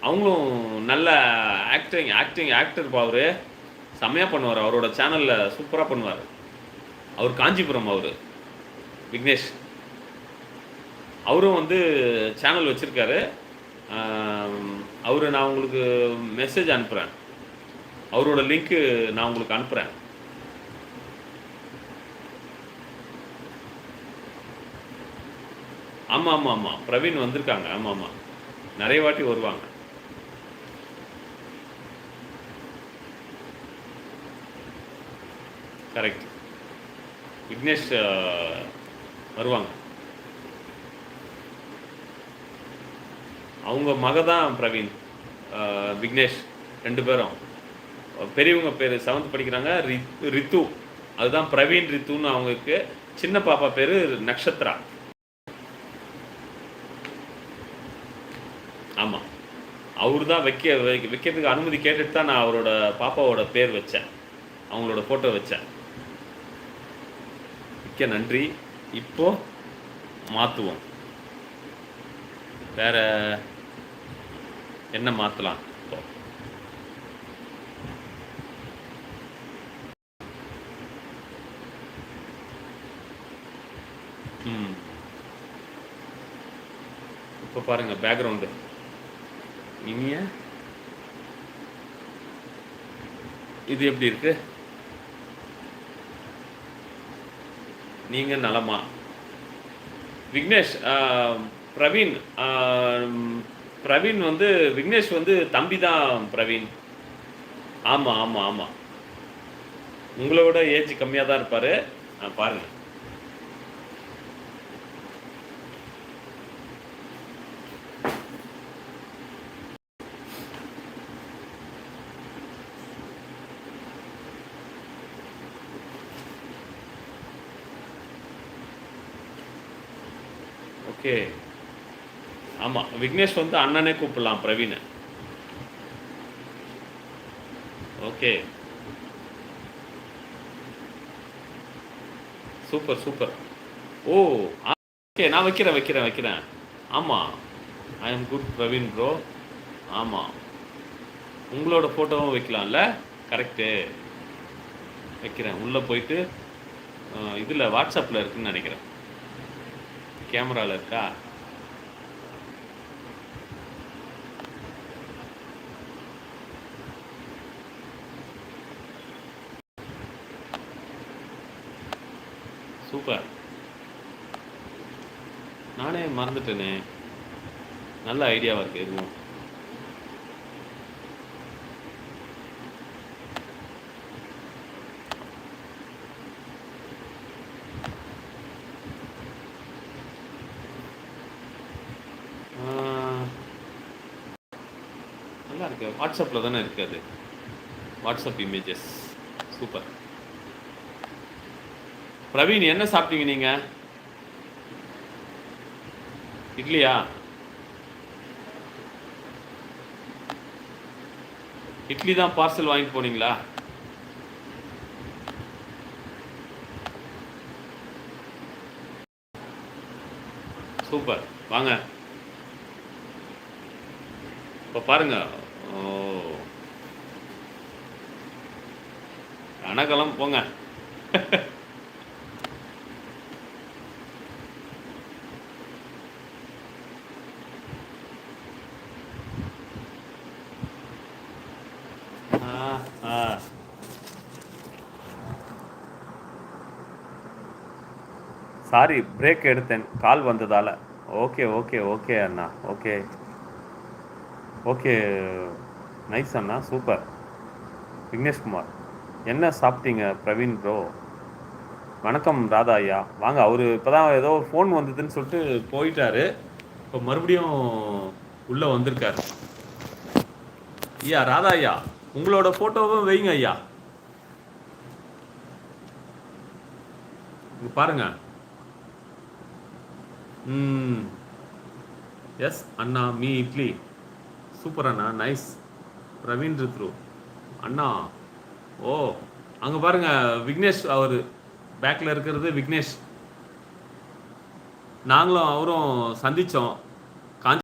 அவங்களும் நல்ல ஆக்டர் அவரு. செம்மையாக பண்ணுவார். அவரோட சேனலில் சூப்பராக பண்ணுவார். அவர் காஞ்சிபுரம் அவர் விக்னேஷ். அவரும் வந்து சேனல் வச்சுருக்காரு. அவரு நான் உங்களுக்கு மெசேஜ் அனுப்புகிறேன். அவரோட லிங்க்கு நான் உங்களுக்கு அனுப்புகிறேன். ஆமாம் ஆமாம் ஆமாம், பிரவீன் வந்திருக்காங்க. ஆமாம் ஆமாம், நிறைய வாட்டி வருவாங்க. கரெக்ட், விக்னேஷ் வருவாங்க. அவங்க மக தான் பிரவீன், விக்னேஷ். 2 பேரும் பெரியவங்க பேர் 7th படிக்கிறாங்க, ரித்து. அதுதான் பிரவீன் ரித்துன்னு அவங்களுக்கு. சின்ன பாப்பா பேர் நக்ஷத்ரா. ஆமாம், அவரு தான் வைக்கிறதுக்கு அனுமதி கேட்டுட்டு தான் நான் அவரோட பாப்பாவோட பேர் வச்சேன், அவங்களோட ஃபோட்டோ வச்சேன். மிக்க நன்றி. இப்போ மாற்றுவோம். வேற என்ன மாற்றலாம்? இப்போ இப்போ பாருங்க பேக்ரவுண்டு. இனிய இது எப்படி இருக்கு? நீங்க நலமா? விக்னேஷ், பிரவீன் பிரவீன் வந்து விக்னேஷ் வந்து தம்பி தான் பிரவீன். ஆமாம் ஆமாம் ஆமாம், உங்களோட ஏஜ் கம்மியாக தான் இருப்பார். பாருங்க. ஓகே, ஆமாம், விக்னேஷ் வந்து அண்ணனே கூப்பிடலாம் பிரவீனை. Okay, super super. ஓ ஓகே, நான் வைக்கிறேன். ஆமாம், I am good Praveen bro. ஆமாம், உங்களோட ஃபோட்டோவும் வைக்கலாம்ல? கரெக்டு, வைக்கிறேன். உள்ளே போயிட்டு இதில் வாட்ஸ்அப்பில் இருக்குதுன்னு நினைக்கிறேன். கேமராவில் இருக்கா? சூப்பர், நானே மறந்துட்டேனே. நல்ல ஐடியாவாக இருக்குது எதுவும். நல்லா இருக்கு. வாட்ஸ்அப்பில் தானே இருக்காது? WhatsApp images. சூப்பர். பிரவீன், என்ன சாப்பிட்டீங்க நீங்கள்? இட்லியா? இட்லி தான் பார்சல் வாங்கிட்டு போனீங்களா? சூப்பர், வாங்க. இப்போ பாருங்க. ஓ, அனகலம் போங்க. சாரி, பிரேக் எடுத்தேன் கால் வந்ததால். ஓகே ஓகே ஓகே அண்ணா. ஓகே ஓகே, நைஸ் அண்ணா, சூப்பர். விக்னேஷ்குமார், என்ன சாப்பிட்டீங்க பிரவீன் ப்ரோ? வணக்கம் ராதா ஐயா, வாங்க. அவர் இப்போ தான் ஏதோ ஒரு ஃபோன் வந்ததுன்னு சொல்லிட்டு போயிட்டாரு. இப்போ மறுபடியும் உள்ளே வந்திருக்காரு. ஐயா ராதா ஐயா, உங்களோட ஃபோட்டோவும் வைங்க ஐயா. இங்கே பாருங்க. எஸ் அண்ணா, மீ இட்லி. சூப்பர் அண்ணா, நைஸ். பிரவீன் ரித்ரு அண்ணா. ஓ, அங்கே பாருங்க விக்னேஷ், அவர் பேக்கில் இருக்கிறது விக்னேஷ். நாங்களும் அவரும் சந்தித்தோம்.